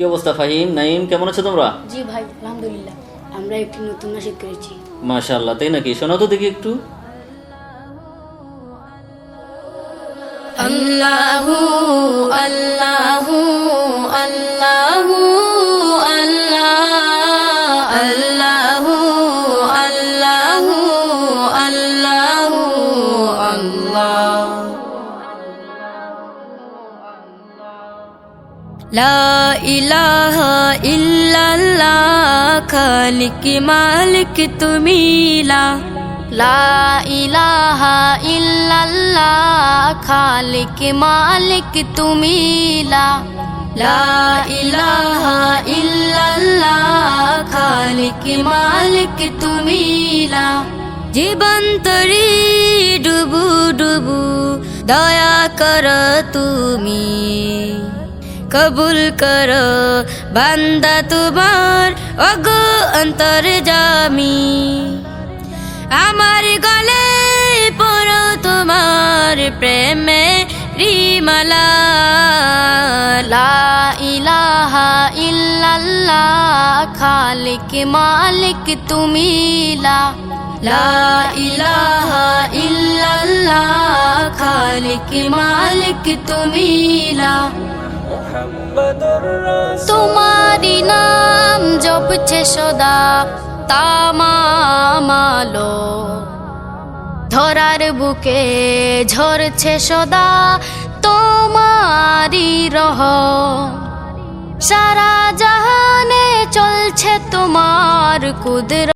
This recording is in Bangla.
কি অবস্থা ফাহিম, নাইম, কেমন আছো তোমরা? জি ভাই, আলহামদুলিল্লাহ। আমরা একটি নতুন নাশিদ করেছি। মাশাআল্লাহ, তাই নাকি? শোনাও তো দেখি একটু। আল্লাহু আল্লাহু আল্লাহু আল্লাহ আল্লাহু আল্লাহু আল্লাহু আল্লাহ। লা ইলাহা ইল্লাল্লাহ, খালিক মালিক তুমি লা ইলাহা ইল্লাল্লাহ, খালিক মালিক তুমি লা ইলাহা ইল্লাল্লাহ, খালিক মালিক তুমি জীবন তরি ডুবু ডুবু দয়া কর তুমি, কবুল কর বান্দা তোমার ওগো অন্তর্যামী। আমার গলে পড়ো তোমার প্রেমে রিমালা, লা ইলাহা ইল্লাল্লাহ, খালিক মালিক তুমি লা ইলাহা ইল্লাল্লাহ, খালিক মালিক তুমি তোমারি নাম জপছে সদা তামামালো, ধরার বুকে ঝরছে সদা তোমারি রহম, সারা জাহানে চলছে তোমার কুদরত।